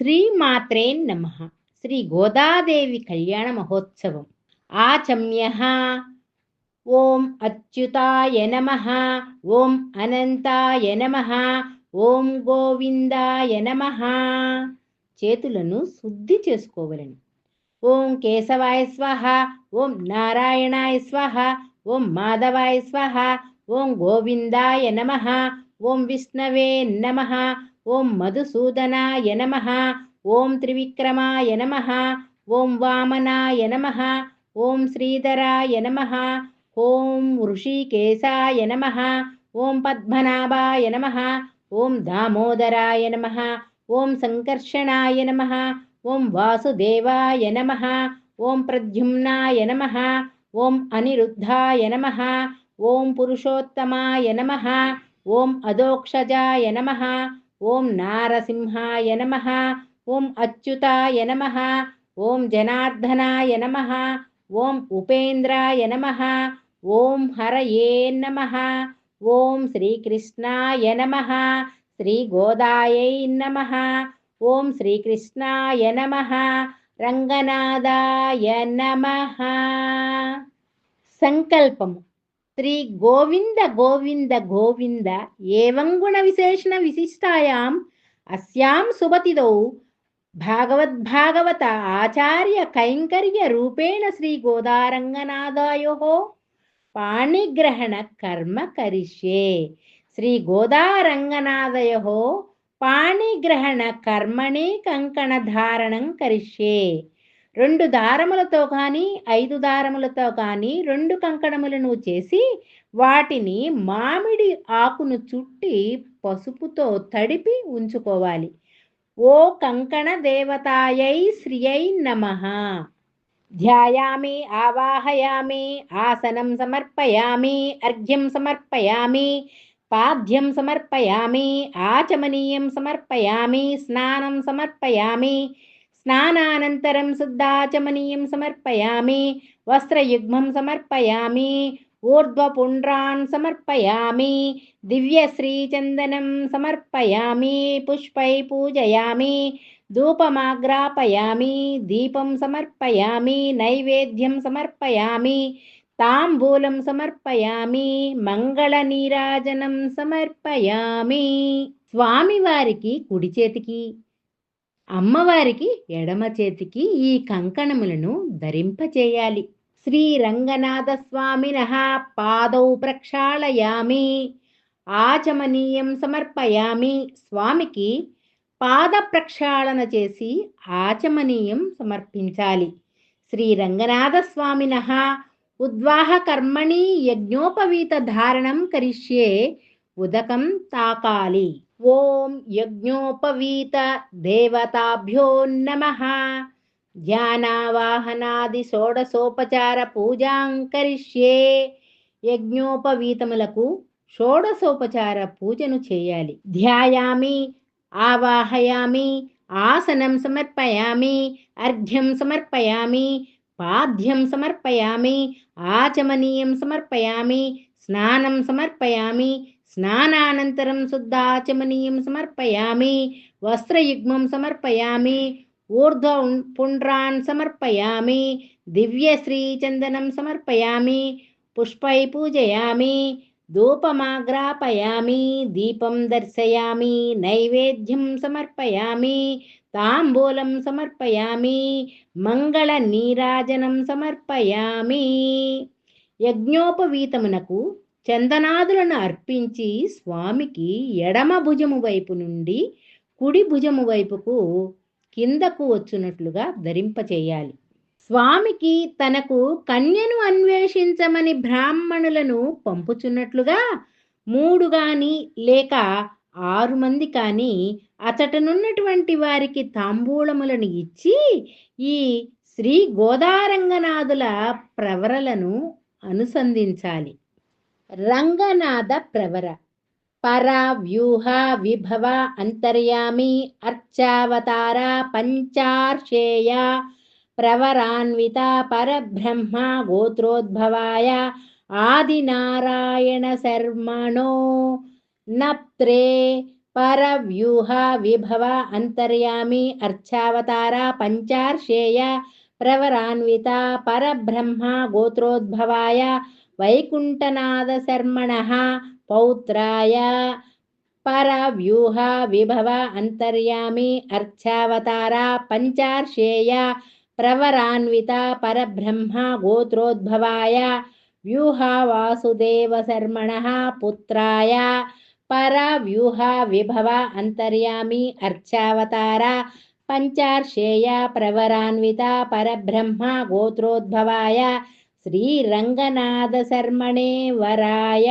శ్రీమాత్రే నమః. శ్రీ గోదాదేవి కళ్యాణ మహోత్సవం ఆచమ్యః. ఓం అచ్యుతాయ నమః. ఓం అనంతాయ నమః. ఓం గోవిందాయ నమః. చేతులను శుద్ధి చేసుకోవలను. ఓం కేశవాయ స్వాహ. ఓం నారాయణాయ స్వాహ. ఓం మాధవాయ స్వాహ. ఓం గోవిందాయ నమః. ఓం విష్ణవే నమః. ఓం మధుసూదనాయ నమః. ఓం త్రివిక్రమాయ నమః. ఓం వామనాయ నమః. ఓం శ్రీధరాయ నమః. ఓం ఋషికేశాయ నమః. ఓం పద్మనాభాయ నమః. ఓం దామోదరాయ నమః. ఓం సంకర్షణాయ నమః. ఓం వాసుదేవాయ నమః. ఓం ప్రద్యుమ్నాయ నమః. ఓం అనిరుద్ధాయ నమః. ఓం పురుషోత్తమాయ నమః. ఓం అదోక్షజాయ నమః. ఓం నారసింహాయ నమః. ఓం అచ్యుతాయ నమః. ఓం జనార్దనాయ నమః. ఓం ఉపేంద్రాయ నమః. ఓం హరయే నమః. ఓం శ్రీకృష్ణాయ నమః. శ్రీ గోదాయై నమః. ఓం శ్రీకృష్ణాయ నమః. రంగనాథాయ నమః. సంకల్పము. శ్రీ గోవింద గోవింద గోవింద ఏవం గుణ విశేషణ విశిష్టాయాం అస్యాం సుబతిదౌ భాగవత ఆచార్య కైంకర్య రూపేణ శ్రీ గోదారంగనాథాయోః పాణిగ్రహణ కర్మ కరిష్యే. శ్రీ గోదారంగనాథయోః పాణిగ్రహణ కర్మణి కంకణ ధారణం కరిష్యే. 2 దారములతో కానీ 5 దారములతో కానీ 2 కంకణములను చేసి వాటిని మామిడి ఆకును చుట్టి పసుపుతో తడిపి ఉంచుకోవాలి. ఓ కంకణ దేవతాయై శ్రియై నమః. ధ్యాయామి ఆవాహయామి ఆసనం సమర్పయామి అర్ఘ్యం సమర్పయామి పాద్యం సమర్పయామి ఆచమనీయం సమర్పయామి స్నానం సమర్పయామి స్నానానంతరం శుద్ధాచమనీయం సమర్పయామి వస్త్రయుగ్మం సమర్పయామి ఊర్ధ్వపుండ్రాన్ సమర్పయామి దివ్యశ్రీచందనం సమర్పయామి పుష్పై పూజయామి ధూపమాగ్రాపయామి దీపం సమర్పయామి నైవేద్యం సమర్పయామి తాంబూలం సమర్పయామి మంగళ నీరాజనం సమర్పయామి. స్వామివారికి కుడి చేతికి అమ్మవారికి ఎడమ చేతికి ఈ కంకణములను ధరింపచేయాలి. శ్రీ రంగనాథ స్వామినః పాదౌ ప్రక్షాళయామి ఆచమనీయం సమర్పయామి. స్వామికి పాద ప్రక్షాళన చేసి ఆచమనీయం సమర్పించాలి. శ్రీ రంగనాథ స్వామినః ఉద్వాహ కర్మణి యజ్ఞోపవీత ధారణం కరిష్యే. ఉదకం తాకాలి. ఓం యజ్ఞోపవీత దేవతాభ్యో నమః. ధ్యానావాహనాది షోడశోపచార పూజాం కరిష్యే. యజ్ఞోపవీతములకు షోడశోపచార పూజను చేయాలి. ధ్యాయామి ఆవాహయామి ఆసనం సమర్పయామి అర్ఘ్యం సమర్పయామి పాద్యం సమర్పయామి ఆచమనీయం సమర్పయామి స్నానం సమర్పయామి స్నానానంతరం శుద్ధాచమనీయం సమర్పయామి వస్త్రయుగ్మం సమర్పయామి ఊర్ధ్వ పుండ్రాన్ సమర్పయామి దివ్యశ్రీచందనం సమర్పయామి పుష్పై పూజయామి ధూపమాగ్రాపయామి దీపం దర్శయామి నైవేద్యం సమర్పయామి తాంబూలం సమర్పయామి మంగళ నీరాజనం సమర్పయామి. యజ్ఞోపవీతమునకు చందనాదులను అర్పించి స్వామికి ఎడమ భుజము వైపు నుండి కుడి భుజము వైపుకు కిందకు వచ్చునట్లుగా ధరింపచేయాలి. స్వామికి తనకు కన్యను అన్వేషించమని బ్రాహ్మణులను పంపుచున్నట్లుగా 3 గాని లేక 6 మంది కానీ అచటనున్నటువంటి వారికి తాంబూలములను ఇచ్చి ఈ శ్రీ గోదారంగనాథుల ప్రవరలను అనుసంధించాలి. రంగనాథ ప్రవర పర వ్యూహ విభవ అంతర్యామి అర్చావతార పంచార్షేయ ప్రవరాన్విత పరబ్రహ్మ గోత్రోద్భవాయ ఆదినారాయణ శర్మణో నప్త్రే परव्यूहा विभव अंतर्यामी अर्चावतारा पंचार्षेय प्रवरान्विता परब्रह्मा गोत्रोद्भवाय वैकुंठनाद शर्मणः पौत्राय परव्यूहा विभव अंतर्यामी अर्चावतारा पंचार्षेय प्रवरान्विता परब्रह्मा गोत्रोद्भवाय व्यूहा वासुदेव शर्मणः पुत्राय परव्यूहा विभव अंतर्यामी अर्चावतारा पंचार्षेय प्रवरान्विता परब्रह्मा गोत्रोद्भवाय श्रीरंगनाथ शर्मणे वराय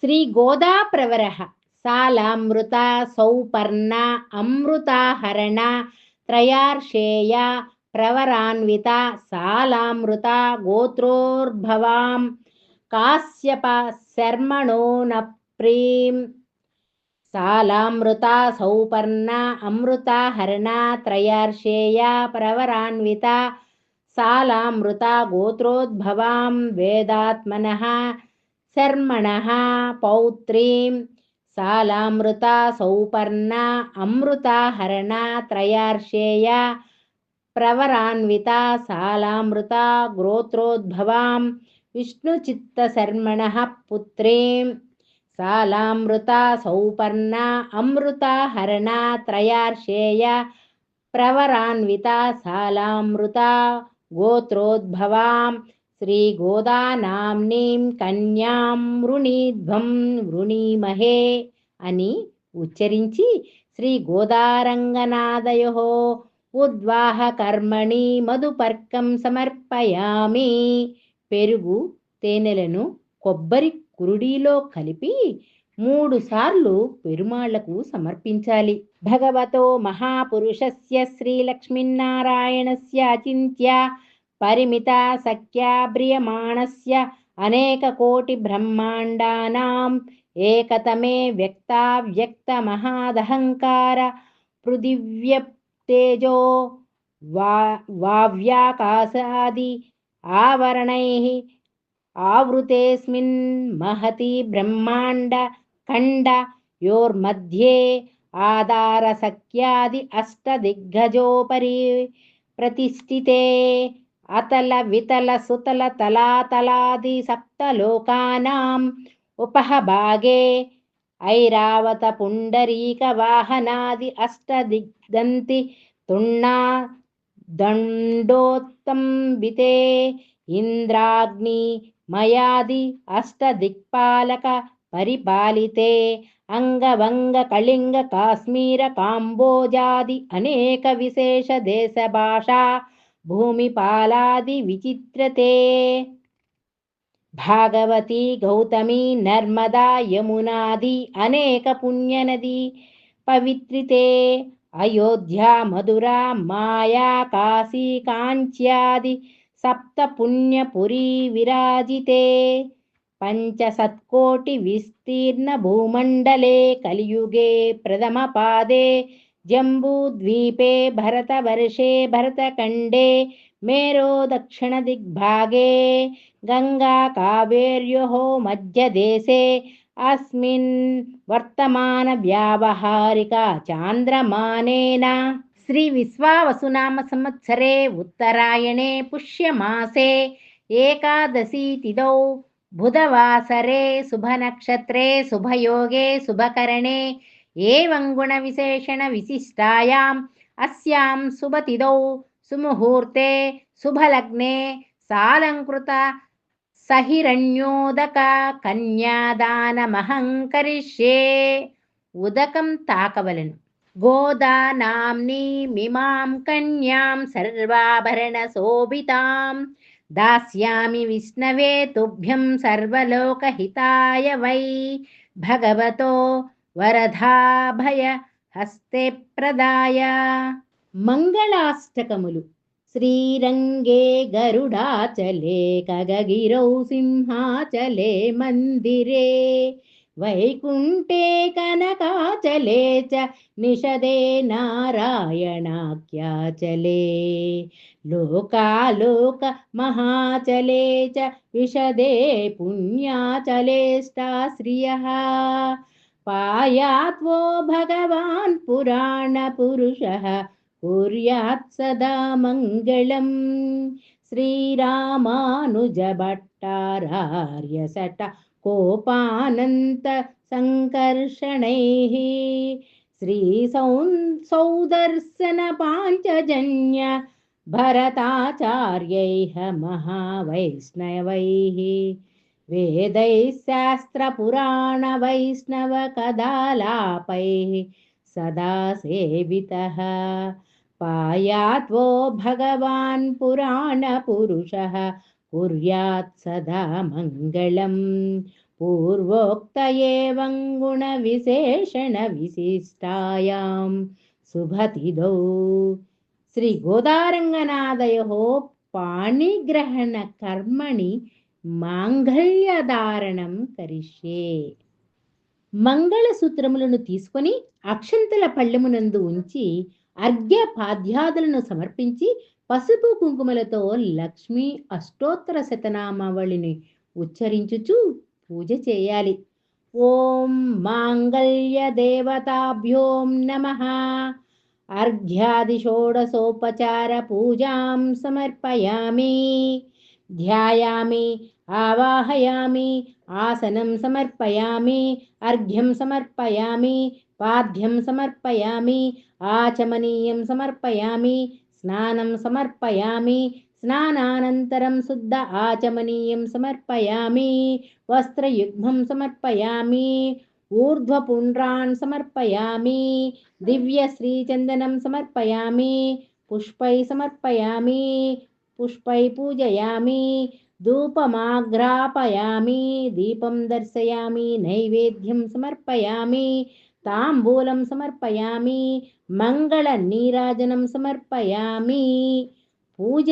श्री गोदा प्रवरः सालामृता सौपर्णा अमृताहरणा त्रयार्षेय प्रवरान्विता सालामृता गोत्रोद्भवां काश्यप शर्मणो नप्रीं सालामृता सौपर्णा अमृताहरणा त्रयार्षेय प्रवरान्विता सालामृता गोत्रोद्भवां वेदात्मनः शर्मणः पौत्रीं सालामृता सौपर्णा अमृताहरणा त्रयार्षेय प्रवरान्विता सालामृता गोत्रोद्भवां विष्णुचित्तशर्मणः पुत्रीं सालामृता सौपर्णा अमृताहरणा त्रयार्षेय प्रवरान्विता सालामृता गोत्रोद्भवां శ్రీగోదానామ్నీం కన్యాం వృణీధ్వం వృణీమహే అని ఉచ్చరించి శ్రీ గోదారంగనాథయో ఉద్వాహ కర్మణి మధుపర్కం సమర్పయామి. పెరుగు తేనెలను కొబ్బరి కురుడిలో కలిపి 3 సార్లు పెరుమాళ్లకు సమర్పించాలి. భగవతో మహాపురుషస్య శ్రీలక్ష్మీనారాయణస్య అచింత్య పరిమిత సఖ్యాబ్రియమాణస్య అనేక కోటి బ్రహ్మాండానాం ఏకతమే వ్యక్తావ్యక్త మహాదహంకార పృథివ్యప్తేజో వావ్యాకాశాది ఆవరణైః ఆవృతేస్మిన్ మహతి బ్రహ్మాండ ఖండ యోర్మధ్యే ఆధార సఖ్యాది అష్టదిగ్గజోపరి ప్రతిష్ఠితే అతల వితల సుతల తలాతలాది సప్తలోకానాం ఉపహభాగే ఐరావత పుండరీక వాహనాది అష్టదిగ్దంతి తుణ్ణా దండోత్తంబితే ఇంద్రాగ్ని మయాది అష్టదిక్పాలక పరిపాలితే అంగవంగ కళింగ కాశ్మీర కాంబోజాది అనేక విశేష దేశ భాషా భూమిపాలాది విచిత్రతే భాగవతి గౌతమి నర్మదా యమునాది అనేక పుణ్యనది పవిత్రితే అయోధ్య మధురా మాయా కాశీ కాంచ్యాది సప్త పుణ్యపురీ విరాజితే పంచసత్కోటి విస్తీర్ణ భూమండలే కలియుగే ప్రథమ పాదే జంబూద్వీపే భరతవర్షే భరతఖండే మేరో దక్షిణ దిగ్భాగే గంగా కావేర్యోః మధ్యదేశే అస్మిన్ వర్తమాన వ్యావహారిక చాంద్రమానేన శ్రీ విశ్వావసునామ సంవత్సరే ఉత్తరాయణే పుష్యమాసే ఏకాదశీ తిథౌ బుధవాసరే శుభనక్షత్రే శుభయోగే శుభకరణే ఏవం గుణ విశేషణ విశిష్టాయాం అస్యాం శుభతిథౌ సుముహూర్తే శుభలగ్నే సాలంకృత సహిరణ్యోదక కన్యాదానమహం కరిష్యే. ఉదకం తాకవలెను. గోదానామ్నీమిమాం కన్యాం సర్వాభరణ శోభితాం దాస్యామి విష్ణవే తుభ్యం సర్వలోకహితాయ వై భగవతో వరదాభయ హస్తే ప్రదాయ. మంగళాష్టకములు. శ్రీరంగే గరుడాచలే ఖగగిరౌ సింహాచలే మందిరే వైకుంఠే కనకాచలే చ నిషదే నారాయణాఖ్యాచలే లోకాలోక మహాచలే చ విశదే పుణ్యాచలేష్టాశ్రియః पायात् वो भगवान् पुराणपुरुषः कुर्यात् सदा मङ्गलम् श्रीरामानुजभट्टारार्यसट कोपानन्त सङ्कर्षणैः सौदर्शन पाञ्चजन्य भरताचार्यैः महावैष्णवैः वेदैः शास्त्रपुराणवैष्णवकदालापैः सदा सेवितः पायात् वो भगवान् पुराणपुरुषः कुर्यात् सदा मङ्गलम् पूर्वोक्त एवं गुणविशेषणविशिष्टायां शुभतिदौ శ్రీ గోదారంగనాథయోః పాణిగ్రహణ కర్మణి మాంగళ్యధారణం కరిష్యే. మంగళసూత్రములను తీసుకొని అక్షంతల పళ్ళెమునందు ఉంచి అర్ఘ్యపాద్యాదులను సమర్పించి పసుపు కుంకుమలతో లక్ష్మీ అష్టోత్తర శతనామావళిని ఉచ్చరించుచు పూజ చేయాలి. ఓం మాంగళ్య దేవతాభ్యోం నమః. अर्घ्यादिषोडशोपचार पूजां समर्पयामि. ध्यायामि, आवाहयामि, आसनं समर्पयामि, अर्घ्यं समर्पयामि, पाद्यं समर्पयामि, आचमनीयं समर्पयामि, स्नानं समर्पयामि, स्नानानन्तरं शुद्ध आचमनीयं समर्पयामि, वस्त्रयुग्मं समर्पयामि, ऊर्ध्वपुण्ड्रान् समर्पयामि, दिव्यश्रीचन्दनं समर्पयामि, पुष्पै समर्पयामि, पुष्पै पूजयामि, धूपमाघ्रापयामि, दीपं दर्शयामि, नैवेद्यं समर्पयामि, ताम्बूलं समर्पयामि, మంగళనీరాజనం సమర్పయామి. పూజ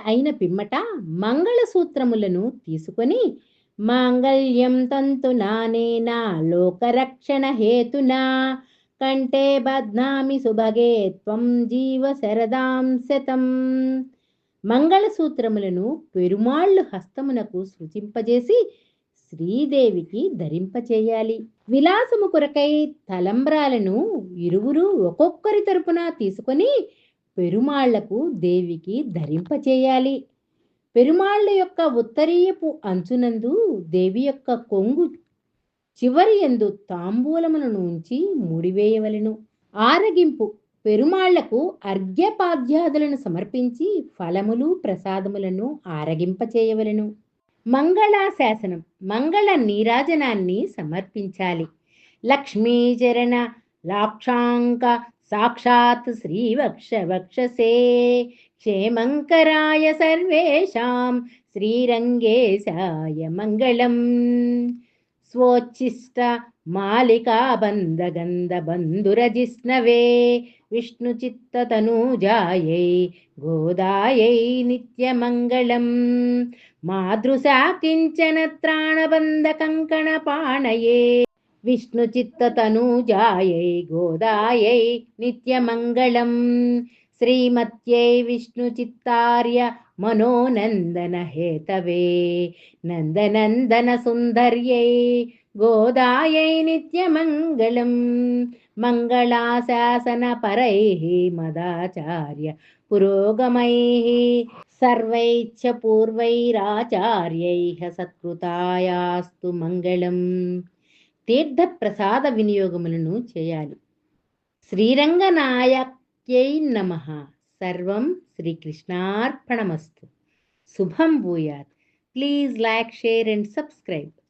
అయిన పిమ్మట మంగళసూత్రములను తీసుకొని మాంగళ్యం తంతునానేనా లోకరక్షణ హేతునా కంఠే బధ్నామి సుభగే త్వం జీవ శరదాం శతం. మంగళసూత్రములను పెరుమాళ్ళు హస్తమునకు సృజింపజేసి శ్రీదేవికి ధరింపచేయాలి. విలాసము కొరకై తలంబ్రాలను ఇరువురు ఒక్కొక్కరి తరపున తీసుకొని పెరుమాళ్లకు దేవికి ధరింపచేయాలి. పెరుమాళ్ళ యొక్క ఉత్తరీయపు అంచునందు దేవి యొక్క కొంగు చివరి యందు తాంబూలములను ఉంచి ముడివేయవలెను. ఆరగింపు పెరుమాళ్లకు అర్ఘ్యపాద్యాదులను సమర్పించి ఫలములు ప్రసాదములను ఆరగింపచేయవలెను. మంగళాశాసనం మంగళ నీరాజనాన్ని సమర్పించాలి. లక్ష్మీచరణ లాక్షాంక సాక్షాత్ శ్రీవక్షసే క్షేమంకరాయ సర్వేషాం శ్రీరంగేశాయ మంగళం. స్వోచ్ఛిష్ట మాలికాబంధగంధ బంధురజిష్ణవే విష్ణుచిత్తతనూజాయై గోదాయై నిత్యమంగళం. మాదృశా కించన త్రాణబంధ కంకణ పాణయే విష్ణుచిత్తతనూజాయై గోదాయై నిత్యమంగళం. శ్రీమత్యై విష్ణుచిత్తార్య మనోనందన హేతవే నందనందన సుందర్యై గోదాయై నిత్యమంగళం. మంగళాశాసన పరైః మదాచార్య పురోగమైః సర్వైశ్చ పూర్వైరాచార్యైః సత్కృతాయాస్తు మంగళం. తీర్థ ప్రసాద వినియోగములను చేయాలి. శ్రీరంగనాయక్యై నమః. సర్వం శ్రీకృష్ణార్పణమస్తు. శుభం భూయాత్. Please like, share and subscribe.